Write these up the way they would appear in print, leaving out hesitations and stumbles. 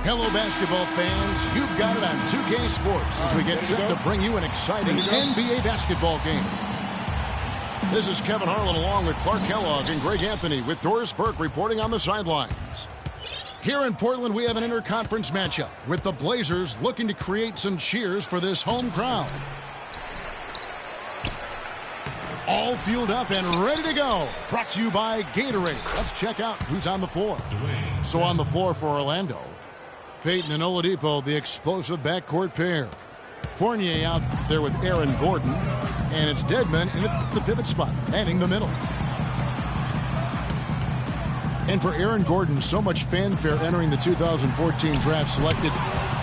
Hello, basketball fans. You've got it on 2K Sports as we get set to bring you an exciting NBA basketball game. This is Kevin Harlan along with Clark Kellogg and Greg Anthony with Doris Burke reporting on the sidelines. Here in Portland, we have an interconference matchup with the Blazers looking to create some cheers for this home crowd. All fueled up and ready to go. Brought to you by Gatorade. Let's check out who's on the floor. So on the floor for Orlando, Payton and Oladipo, the explosive backcourt pair. Fournier out there with Aaron Gordon. And it's Dedmon in the pivot spot, manning the middle. And for Aaron Gordon, so much fanfare entering the 2014 draft, selected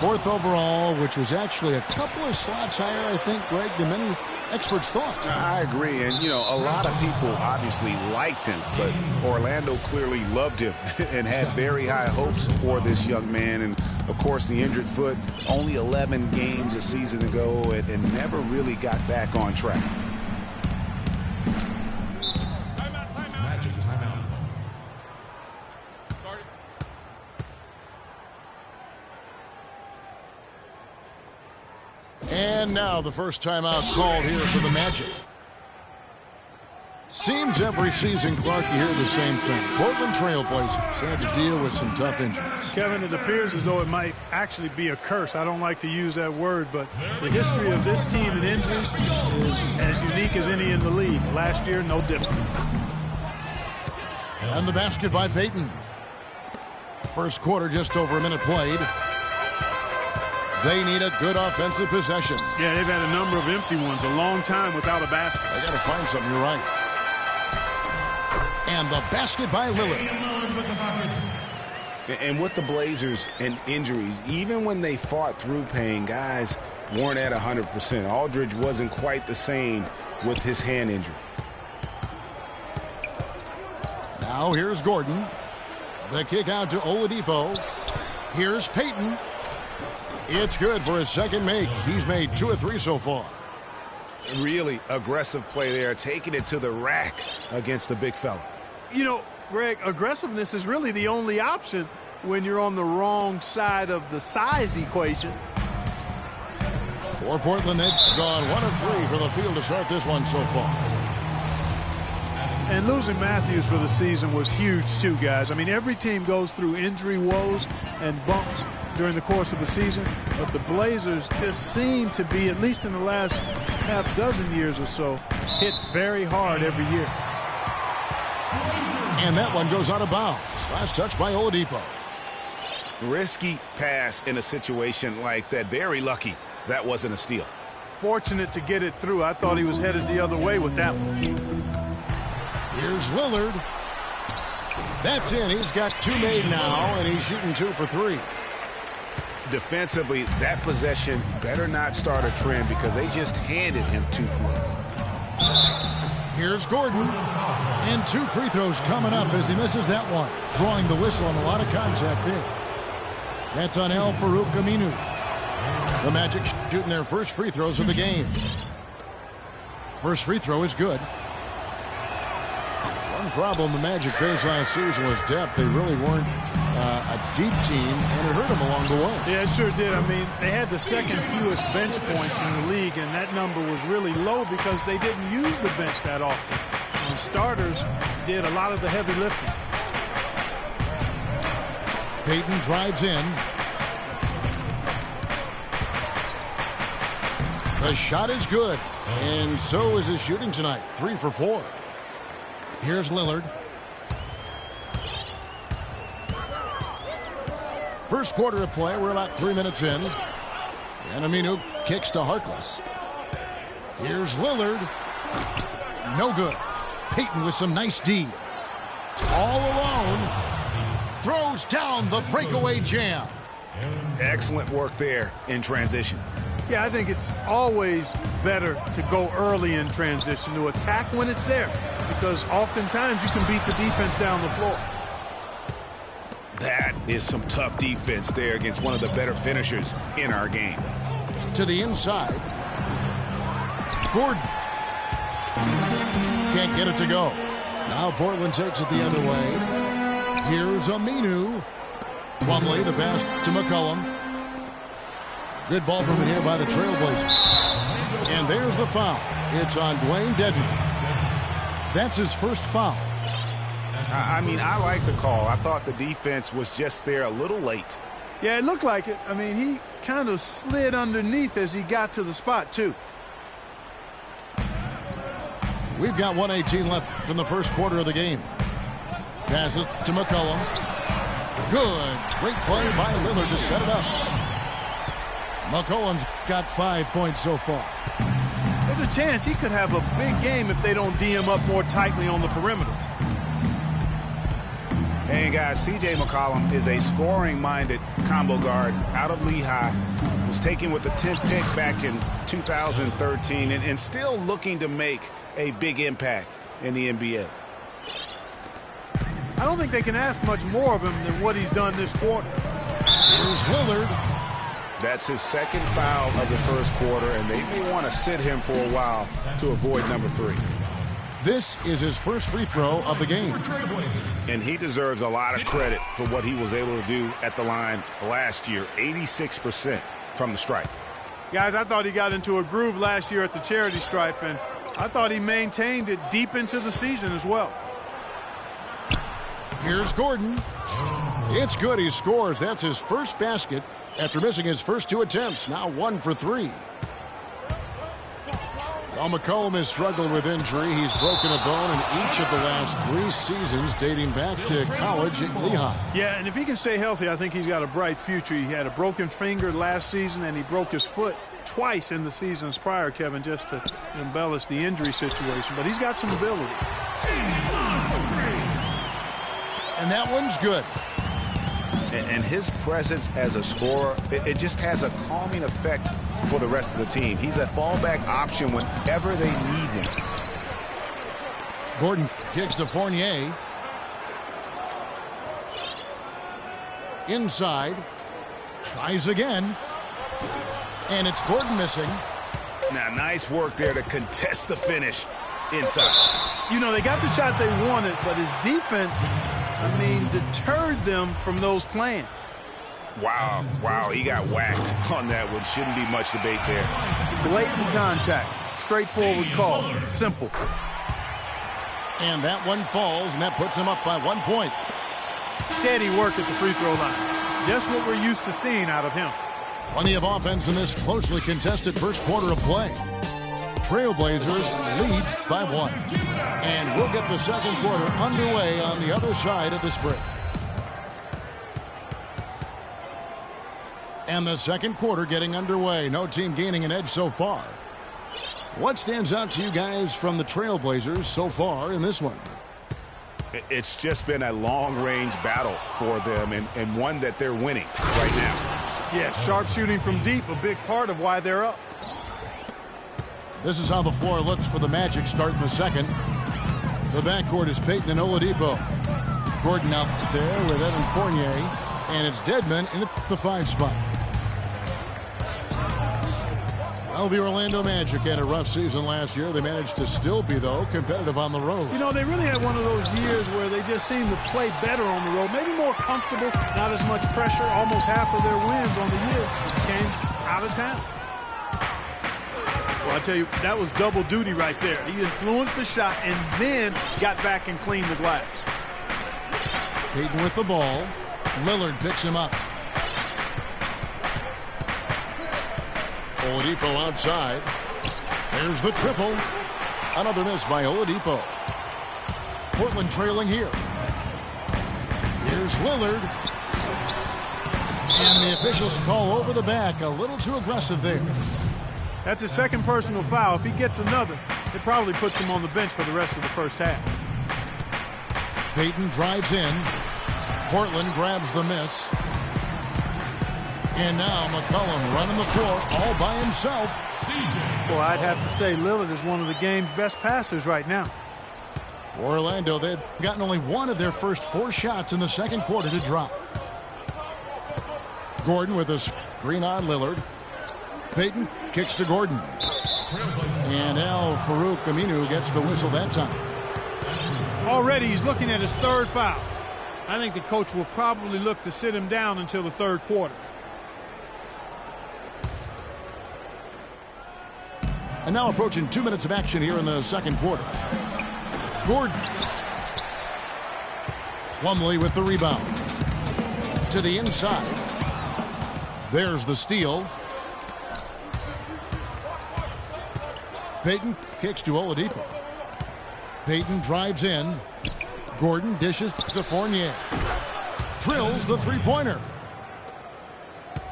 4th overall, which was actually a couple of slots higher, I think, Greg, than many experts thought. I agree. And, you know, a lot of people obviously liked him, but Orlando clearly loved him and had very high hopes for this young man. And, of course, the injured foot, only 11 games a season ago and never really got back on track. And now the first timeout called here for the Magic. Seems every season, Clark, you hear the same thing. Portland Trailblazers had to deal with some tough injuries. Kevin, it appears as though it might actually be a curse. I don't like to use that word, but the history of this team and injuries is as unique as any in the league. Last year, no different. And the basket by Payton. First quarter, just over a minute played. They need a good offensive possession. Yeah, they've had a number of empty ones, a long time without a basket. They got to find something, you're right. And the basket by Lillard. And with the Blazers and injuries, even when they fought through pain, guys weren't at 100%. Aldridge wasn't quite the same with his hand injury. Now here's Gordon. The kick out to Oladipo. Here's Payton. It's good for his second make. He's made 2 of 3 so far. Really aggressive play there, taking it to the rack against the big fella. You know, Greg, aggressiveness is really the only option when you're on the wrong side of the size equation. For Portland, they've gone 1 of 3 from the field to start this one so far. And losing Matthews for the season was huge too, guys. I mean, every team goes through injury woes and bumps during the course of the season, but the Blazers just seem to be, at least in the last half dozen years or so, hit very hard every year. And that one goes out of bounds. Last touch by Oladipo. Risky pass in a situation like that. Very lucky that wasn't a steal. Fortunate to get it through. I thought he was headed the other way with that one. Here's Lillard. That's in. He's got 2 made now, and he's shooting 2 for 3. Defensively, that possession better not start a trend because they just handed him 2 points. Here's Gordon. And 2 free throws coming up as he misses that one. Drawing the whistle on a lot of contact there. That's on Al-Farouq Aminu. The Magic shooting their first free throws of the game. First free throw is good. One problem the Magic faced last season was depth. They really weren't a deep team, and it hurt them along the way. Yeah, it sure did. I mean, they had the second fewest bench points in the league, and that number was really low because they didn't use the bench that often. And starters did a lot of the heavy lifting. Payton drives in. The shot is good, and so is his shooting tonight. 3 for 4. Here's Lillard. First quarter of play, we're about 3 minutes in. And Aminu kicks to Harkless. Here's Lillard. No good. Payton with some nice D. All alone. Throws down the breakaway jam. Excellent work there in transition. Yeah, I think it's always better to go early in transition, to attack when it's there, because oftentimes you can beat the defense down the floor. That is some tough defense there against one of the better finishers in our game. To the inside. Gordon. Can't get it to go. Now Portland takes it the other way. Here's Aminu. Plumlee, the pass to McCollum. Good ball movement here by the Trailblazers. And there's the foul. It's on Dwayne Dedmon. That's his first foul. I mean, I like the call. I thought the defense was just there a little late. Yeah, it looked like it. I mean, he kind of slid underneath as he got to the spot, too. We've got 1:18 left from the first quarter of the game. Passes to McCollum. Good. Great play by Lillard to set it up. McCollum's got 5 points so far. There's a chance he could have a big game if they don't D him up more tightly on the perimeter. And guys, C.J. McCollum is a scoring-minded combo guard out of Lehigh. Was taken with the 10th pick back in 2013 and still looking to make a big impact in the NBA. I don't think they can ask much more of him than what he's done this quarter. Here's Lillard. That's his second foul of the first quarter, and they may want to sit him for a while to avoid number 3. This is his first free throw of the game. And he deserves a lot of credit for what he was able to do at the line last year. 86% from the stripe. Guys, I thought he got into a groove last year at the charity stripe, and I thought he maintained it deep into the season as well. Here's Gordon. It's good. He scores. That's his first basket after missing his first 2 attempts. Now 1 for 3. While McCollum has struggled with injury, he's broken a bone in each of the last 3 seasons dating back to college at Lehigh. Yeah, and if he can stay healthy, I think he's got a bright future. He had a broken finger last season, and he broke his foot twice in the seasons prior, Kevin, just to embellish the injury situation. But he's got some ability. And that one's good. And his presence as a scorer, it just has a calming effect for the rest of the team. He's a fallback option whenever they need him. Gordon kicks to Fournier. Inside. Tries again. And it's Gordon missing. Now, nice work there to contest the finish inside. You know, they got the shot they wanted, but his defense, deterred them from those plans. Wow, he got whacked on that one. Shouldn't be much debate there. Blatant contact. Straightforward call. Simple. And that one falls, and that puts him up by 1 point. Steady work at the free throw line. Just what we're used to seeing out of him. Plenty of offense in this closely contested first quarter of play. Trailblazers lead by 1. And we'll get the second quarter underway on the other side of this break. And the second quarter getting underway. No team gaining an edge so far. What stands out to you guys from the Trailblazers so far in this one? It's just been a long-range battle for them and one that they're winning right now. Yeah, sharp shooting from deep, a big part of why they're up. This is how the floor looks for the Magic starting the second. The backcourt is Payton and Oladipo. Gordon out there with Evan Fournier. And it's Dedmon in the 5 spot. Well, the Orlando Magic had a rough season last year. They managed to still be, though, competitive on the road. You know, they really had one of those years where they just seemed to play better on the road. Maybe more comfortable, not as much pressure. Almost half of their wins on the year came out of town. Well, I tell you, that was double duty right there. He influenced the shot and then got back and cleaned the glass. Payton with the ball. Lillard picks him up. Oladipo outside. There's the triple. Another miss by Oladipo. Portland trailing here. Here's Lillard. And the officials call over the back. A little too aggressive there. That's his second personal foul. If he gets another, it probably puts him on the bench for the rest of the first half. Payton drives in. Portland grabs the miss. And now McCollum running the floor all by himself. Well, I'd have to say Lillard is one of the game's best passers right now. For Orlando, they've gotten only one of their first 4 shots in the second quarter to drop. Gordon with a screen on Lillard. Payton kicks to Gordon. And Al-Farouq Aminu gets the whistle that time. Already he's looking at his 3rd foul. I think the coach will probably look to sit him down until the third quarter. And now approaching 2 minutes of action here in the second quarter. Gordon. Plumlee with the rebound. To the inside. There's the steal. Payton kicks to Oladipo. Payton drives in. Gordon dishes to Fournier. Drills the three-pointer.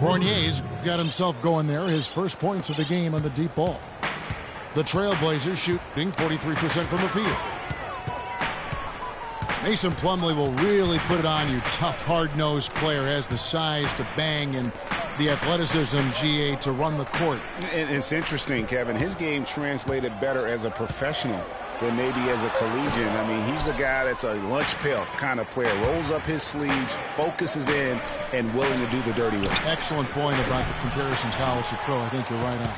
Fournier's got himself going there. His first points of the game on the deep ball. The Trailblazers shooting 43% from the field. Mason Plumlee will really put it on you. Tough, hard-nosed player. Has the size to bang and the athleticism, GA, to run the court. And it's interesting, Kevin. His game translated better as a professional than maybe as a collegian. I mean, he's a guy that's a lunch pail kind of player. Rolls up his sleeves, focuses in, and willing to do the dirty work. Excellent point about the comparison college to pro. I think you're right on.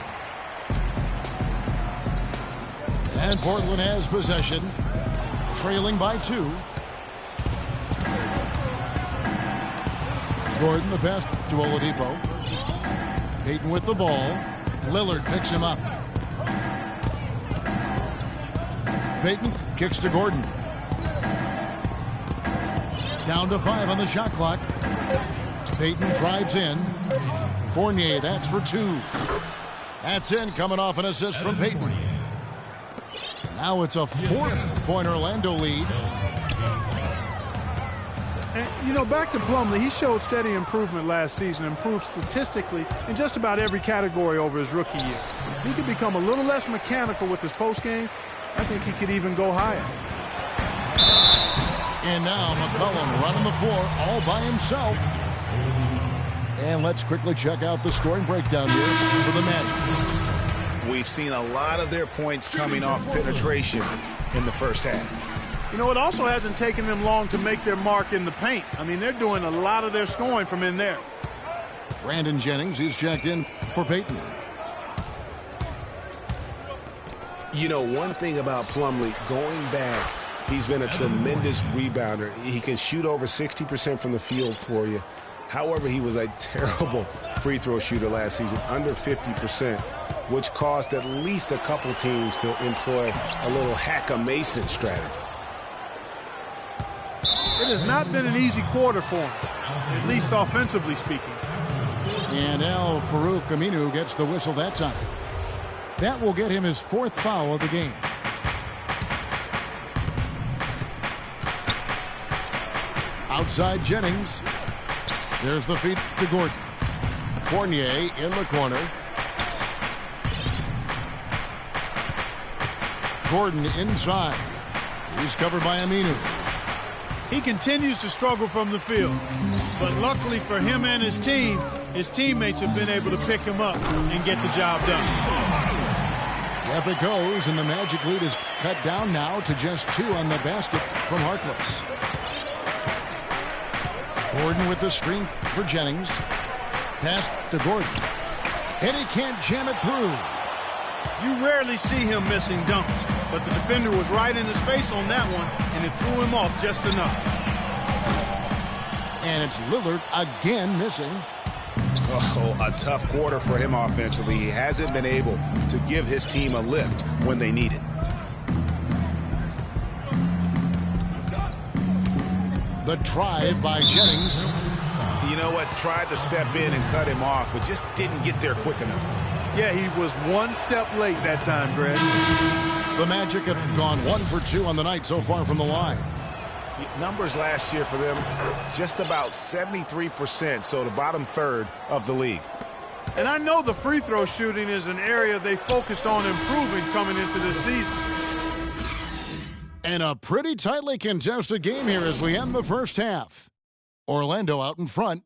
And Portland has possession, trailing by 2. Gordon, the pass to Oladipo. Payton with the ball. Lillard picks him up. Payton kicks to Gordon. Down to 5 on the shot clock. Payton drives in. Fournier, that's for 2. That's in, coming off an assist from Payton. Now it's a 4th-point Orlando lead. And, you know, back to Plumlee, he showed steady improvement last season, improved statistically in just about every category over his rookie year. He could become a little less mechanical with his postgame. I think he could even go higher. And now McCollum running the floor all by himself. And let's quickly check out the scoring breakdown here for the men. We've seen a lot of their points coming off penetration in the first half. You know, it also hasn't taken them long to make their mark in the paint. I mean, they're doing a lot of their scoring from in there. Brandon Jennings, he's checked in for Payton. You know, one thing about Plumlee, going back, he's been a tremendous rebounder. He can shoot over 60% from the field for you. However, he was a terrible free throw shooter last season, under 50%, which caused at least a couple teams to employ a little hack-a-Mason strategy. It has not been an easy quarter for him, at least offensively speaking. And Al Farouk Aminu gets the whistle that time. That will get him his 4th foul of the game. Outside Jennings. There's the feed to Gordon. Fournier in the corner. Gordon inside. He's covered by Aminu. He continues to struggle from the field, but luckily for him and his team, his teammates have been able to pick him up and get the job done. Up it goes, and the Magic lead is cut down now to just 2 on the basket from Harkless. Gordon with the screen for Jennings. Pass to Gordon. And he can't jam it through. You rarely see him missing dunks, but the defender was right in his face on that one, and it threw him off just enough. And it's Lillard again missing. Oh, a tough quarter for him offensively. He hasn't been able to give his team a lift when they need it. The drive by Jennings. You know what? Tried to step in and cut him off, but just didn't get there quick enough. Yeah, he was one step late that time, Greg. The Magic have gone 1 for 2 on the night so far from the line. Numbers last year for them, just about 73%, so the bottom third of the league. And I know the free throw shooting is an area they focused on improving coming into this season. And a pretty tightly contested game here as we end the first half. Orlando out in front.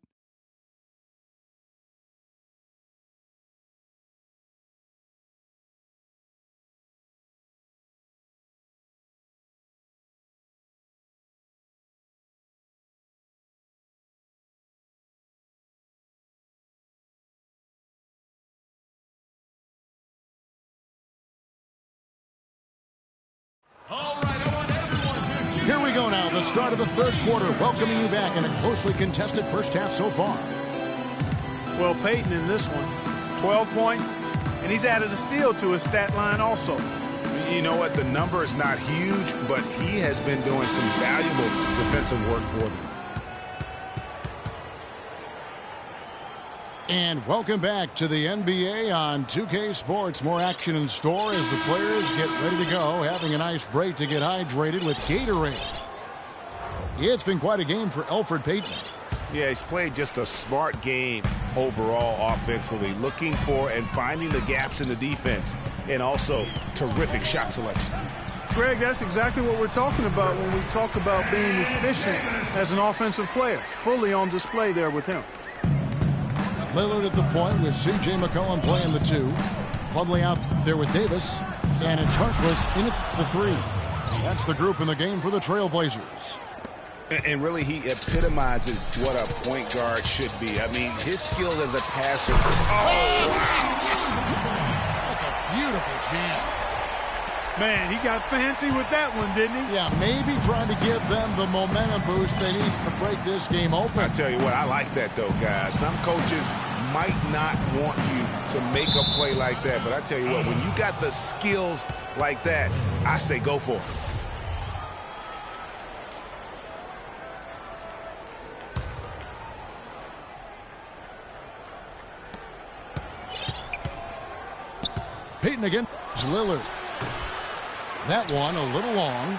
All right, I want everyone to Here we go now, the start of the third quarter, welcoming you back in a closely contested first half so far. Well, Peyton in this one, 12 points, and he's added a steal to his stat line also. You know what? The number is not huge, but he has been doing some valuable defensive work for them. And welcome back to the NBA on 2K Sports. More action in store as the players get ready to go, having a nice break to get hydrated with Gatorade. It's been quite a game for Elfrid Payton. Yeah, he's played just a smart game overall offensively, looking for and finding the gaps in the defense, and also terrific shot selection. Greg, that's exactly what we're talking about when we talk about being efficient as an offensive player. Fully on display there with him. Lillard at the point with C.J. McCollum playing the 2. Plumlee out there with Davis. And it's Harkless in at the 3. That's the group in the game for the Trailblazers. And really, he epitomizes what a point guard should be. I mean, his skill as a passer. Oh, wow. That's a beautiful jam. Man, he got fancy with that one, didn't he? Yeah, maybe trying to give them the momentum boost they need to break this game open. I tell you what, I like that, though, guys. Some coaches might not want you to make a play like that, but I tell you what, when you got the skills like that, I say go for it. Payton against Lillard. That one a little long.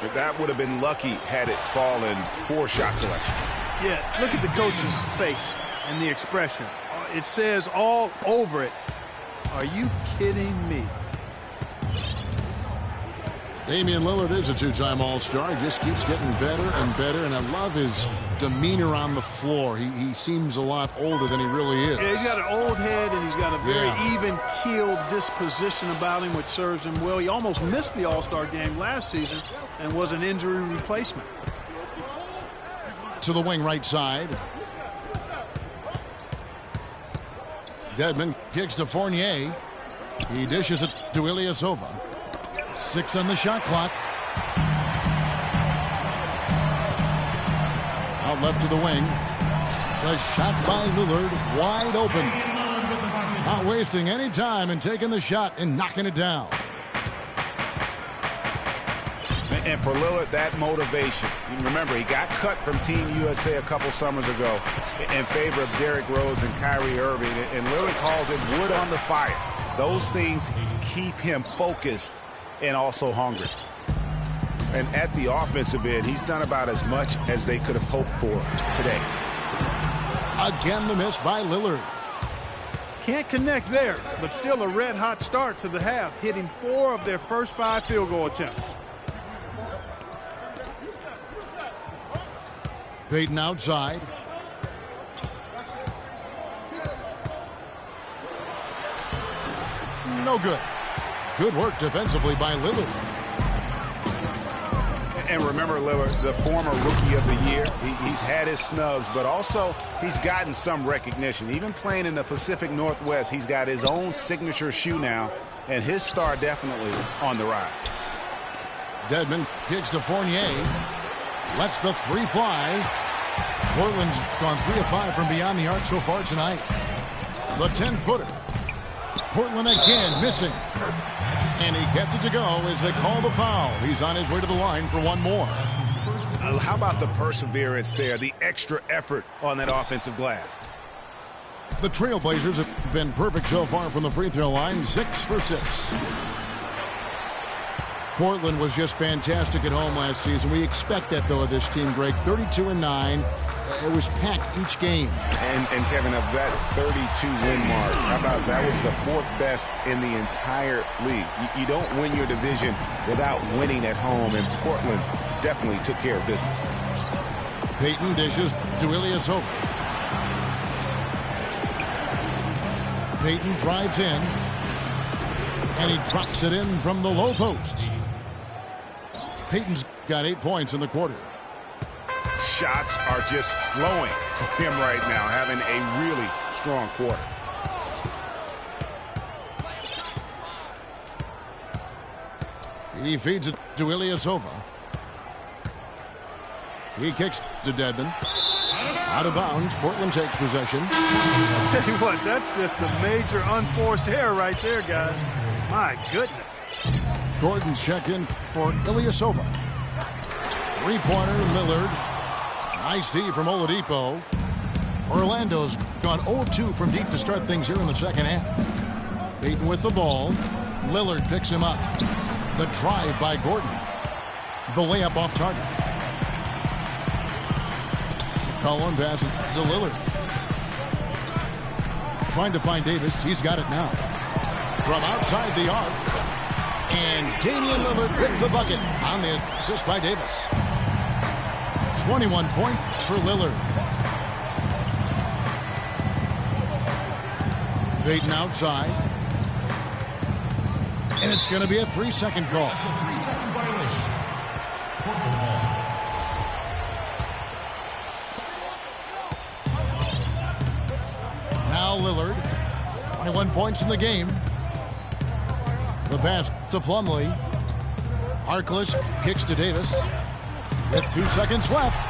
But that would have been lucky had it fallen. Poor shot selection. Yeah, look at the coach's face and the expression. It says all over it, are you kidding me? Damian Lillard is a 2-time All-Star. He just keeps getting better and better, and I love his demeanor on the floor. He seems a lot older than he really is. Yeah, he's got an old head, and he's got a very even-keeled disposition about him, which serves him well. He almost missed the All-Star game last season and was an injury replacement. To the wing right side. Dedmon kicks to Fournier. He dishes it to Ilyasova. 6 on the shot clock. Out left to the wing. The shot by Lillard, wide open. Not wasting any time and taking the shot and knocking it down. And for Lillard, that motivation. Remember, he got cut from Team USA a couple summers ago in favor of Derrick Rose and Kyrie Irving. And Lillard calls it wood on the fire. Those things keep him focused and also hungry. And at the offensive end, he's done about as much as they could have hoped for today. Again, the miss by Lillard. Can't connect there, but still a red-hot start to the half, hitting 4 of their first 5 field goal attempts. Payton outside. No good. Good work defensively by Lillard. And remember, Lillard, the former Rookie of the Year, he's had his snubs, but also he's gotten some recognition. Even playing in the Pacific Northwest, he's got his own signature shoe now, and his star definitely on the rise. Dedmon kicks to Fournier. Lets the 3 fly. Portland's gone 3 of 5 from beyond the arc so far tonight. The 10-footer. Portland again missing. And he gets it to go as they call the foul. He's on his way to the line for one more. How about the perseverance there, the extra effort on that offensive glass? The Trailblazers have been perfect so far from the free throw line, 6 for 6. Portland was just fantastic at home last season. We expect that, though, of this team, Greg. 32-9. It was packed each game. And Kevin, of that 32-win mark, how about that was the 4th best in the entire league. You don't win your division without winning at home, and Portland definitely took care of business. Payton dishes to Ilyasova. Payton drives in, and he drops it in from the low post. Payton's got 8 points in the quarter. Shots are just flowing for him right now, having a really strong quarter. He feeds it to Ilyasova. He kicks to Dedmon. Out of bounds. Portland takes possession. I'll tell you what, that's just a major unforced error right there, guys. My goodness. Gordon's check in for Ilyasova. Three-pointer, Lillard. Nice D from Oladipo. Orlando's gone 0 of 2 from deep to start things here in the second half. Payton with the ball. Lillard picks him up. The drive by Gordon. The layup off target. Collin passes to Lillard. Trying to find Davis. He's got it now. From outside the arc. And Damian Lillard with the bucket on the assist by Davis. 21 points for Lillard. Payton outside. And it's going to be a 3-second call. That's a 3-second violation. Portland ball. Now Lillard. 21 points in the game. The pass to Plumlee. Harkless kicks to Davis. With 2 seconds left.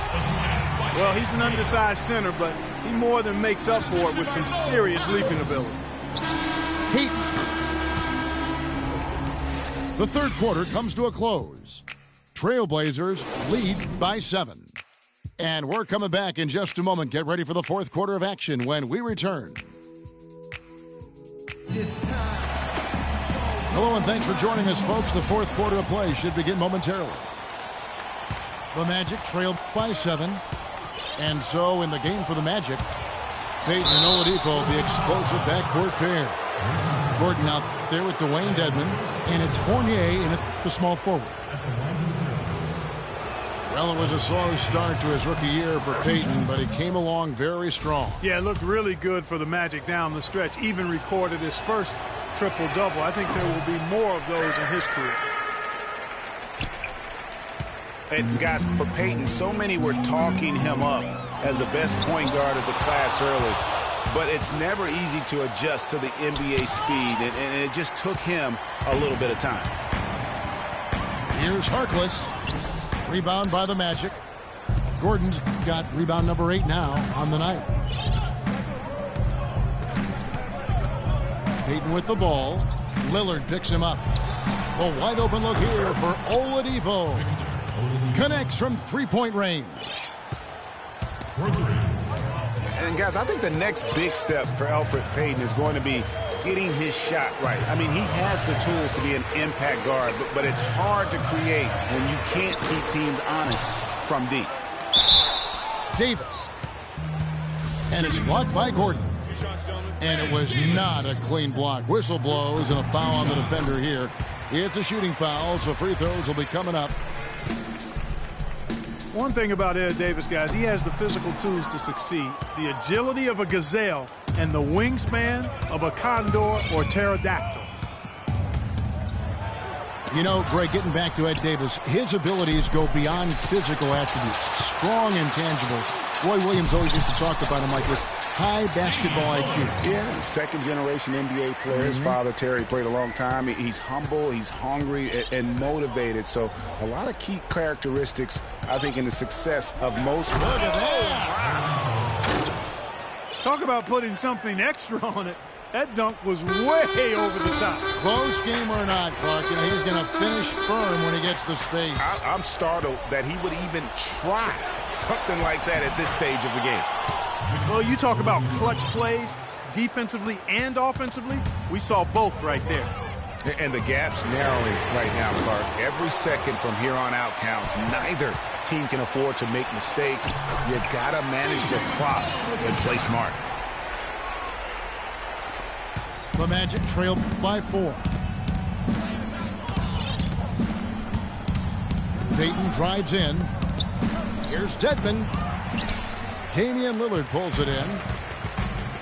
Well, he's an undersized center, but he more than makes up for it with some serious leaping ability. Payton. The third quarter comes to a close. Trailblazers lead by 7. And we're coming back in just a moment. Get ready for the fourth quarter of action when we return. Hello and thanks for joining us, folks. The fourth quarter of play should begin momentarily. The Magic trailed by 7. And so in the game for the Magic, Payton and Oladipo, the explosive backcourt pair. Gordon out there with Dwayne Dedmon, and it's Fournier in at the small forward. Well, it was a slow start to his rookie year for Payton, but he came along very strong. Yeah, it looked really good for the Magic down the stretch. Even recorded his first triple-double. I think there will be more of those in his career. And guys, for Payton, so many were talking him up as the best point guard of the class early. But it's never easy to adjust to the NBA speed, and it just took him a little bit of time. Here's Harkless. Rebound by the Magic. Gordon's got rebound number 8 now on the night. Payton with the ball. Lillard picks him up. A wide open look here for Oladipo. Connects from three-point range. And guys, I think the next big step for Elfrid Payton is going to be getting his shot right. I mean, he has the tools to be an impact guard, but it's hard to create when you can't keep teams honest from deep. Davis. And it's blocked by Gordon. And it was not a clean block. Whistle blows and a foul on the defender here. It's a shooting foul, so free throws will be coming up. One thing about Ed Davis, guys, he has the physical tools to succeed. The agility of a gazelle and the wingspan of a condor or pterodactyl. You know, Greg, getting back to Ed Davis, his abilities go beyond physical attributes. Strong intangibles. Roy Williams always used to talk about him like this. High basketball IQ. Yeah, second-generation NBA player. His father, Terry, played a long time. He's humble, he's hungry, and motivated. So a lot of key characteristics, I think, in the success of most. Look at that. Talk about putting something extra on it. That dunk was way over the top. Close game or not, Clark, and he's going to finish firm when he gets the space. I'm startled that he would even try something like that at this stage of the game. Well, you talk about clutch plays, defensively and offensively. We saw both right there. And the gap's narrowing right now, Clark. Every second from here on out counts. Neither team can afford to make mistakes. You got to manage the clock and play smart. The Magic trail by 4. Payton drives in. Here's Dedmon. Damian Lillard pulls it in.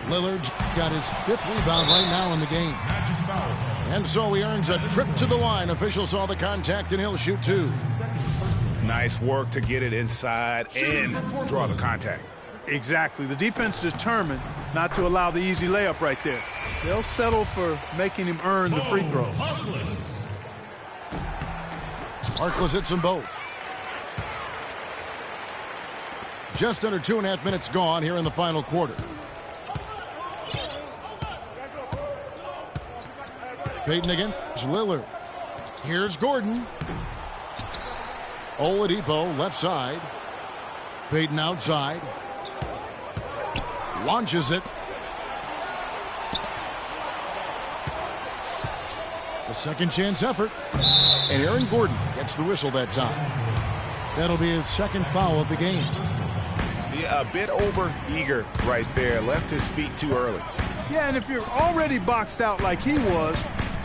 Lillard's got his 5th rebound right now in the game. And so he earns a trip to the line. Officials saw the contact, and he'll shoot 2. Nice work to get it inside and draw the contact. Exactly. The defense determined not to allow the easy layup right there. They'll settle for making him earn the free throws. Harkless hits them both. Just under 2.5 minutes gone here in the final quarter. Payton against Lillard. Here's Gordon. Oladipo left side. Payton outside. Launches it. A second chance effort. And Aaron Gordon gets the whistle that time. That'll be his second foul of the game. Yeah, a bit over eager right there. Left his feet too early. Yeah, and if you're already boxed out like he was,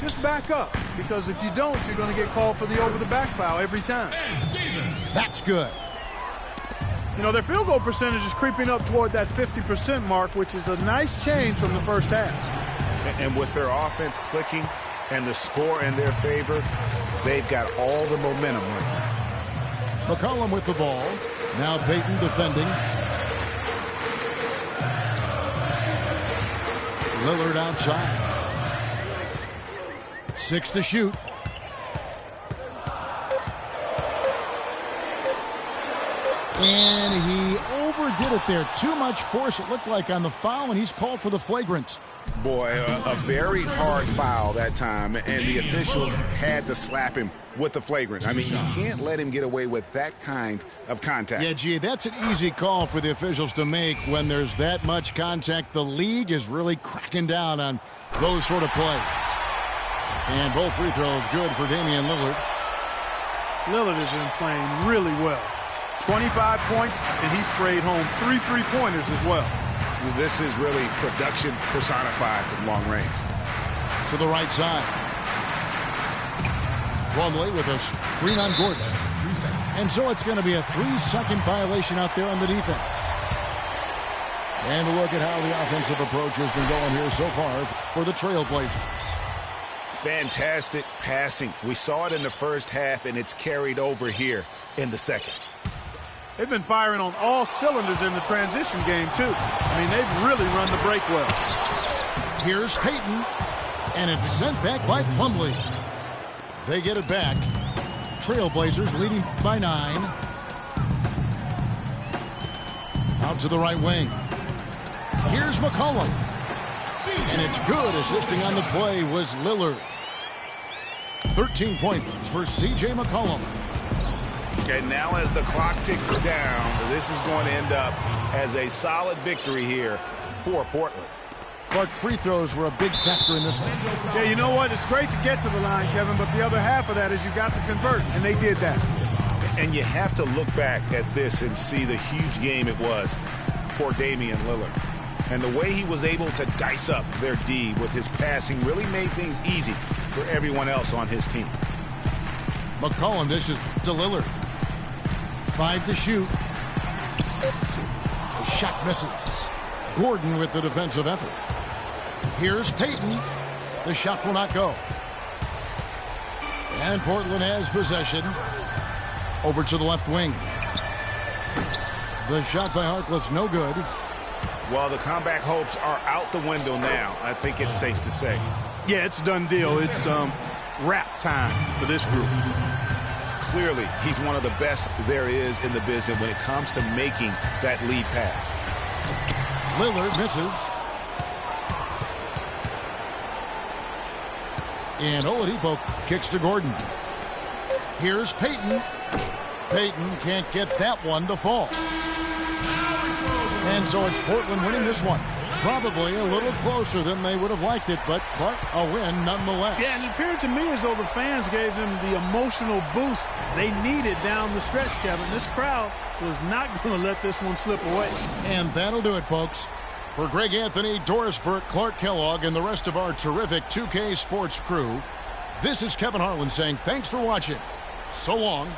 just back up. Because if you don't, you're going to get called for the over-the-back foul every time. That's good. You know, their field goal percentage is creeping up toward that 50% mark, which is a nice change from the first half. And with their offense clicking and the score in their favor, they've got all the momentum right now. McCollum with the ball. Now Payton defending. Lillard outside. 6 to shoot. And he overdid it there. Too much force, it looked like, on the foul, and he's called for the flagrant. Boy, a very hard foul that time, and the officials had to slap him with the flagrant. I mean, you can't let him get away with that kind of contact. Yeah, gee, that's an easy call for the officials to make when there's that much contact. The league is really cracking down on those sort of plays. And both free throws good for Damian Lillard. Lillard has been playing really well. 25 points, and he sprayed home 3 3-pointers as well. This is really production personified from long range. To the right side. Plumlee with a screen on Gordon. And so it's going to be a 3-second violation out there on the defense. And look at how the offensive approach has been going here so far for the Trailblazers. Fantastic passing. We saw it in the first half, and it's carried over here in the second. They've been firing on all cylinders in the transition game, too. I mean, they've really run the break well. Here's Payton, and it's sent back by Plumlee. They get it back. Trailblazers leading by 9. Out to the right wing. Here's McCollum. And it's good. Assisting on the play was Lillard. 13 points for C.J. McCollum. And now as the clock ticks down, this is going to end up as a solid victory here for Portland. Clark, free throws were a big factor in this one. Yeah, you know what? It's great to get to the line, Kevin, but the other half of that is you got to convert, and they did that. And you have to look back at this and see the huge game it was for Damian Lillard. And the way he was able to dice up their D with his passing really made things easy for everyone else on his team. McCollum dishes to Lillard. 5 to shoot. The shot misses. Gordon with the defensive effort. Here's Payton. The shot will not go. And Portland has possession. Over to the left wing. The shot by Harkless, no good. Well, the comeback hopes are out the window now. I think it's safe to say. Yeah, it's a done deal. It's wrap time for this group. Clearly, he's one of the best there is in the business when it comes to making that lead pass. Lillard misses. And Oladipo kicks to Gordon. Here's Payton. Payton can't get that one to fall. And so it's Portland winning this one. Probably a little closer than they would have liked it, but Clark, a win nonetheless. Yeah, and it appeared to me as though the fans gave them the emotional boost they needed down the stretch, Kevin. This crowd was not going to let this one slip away. And that'll do it, folks. For Greg Anthony, Doris Burke, Clark Kellogg, and the rest of our terrific 2K Sports crew, this is Kevin Harlan saying thanks for watching. So long.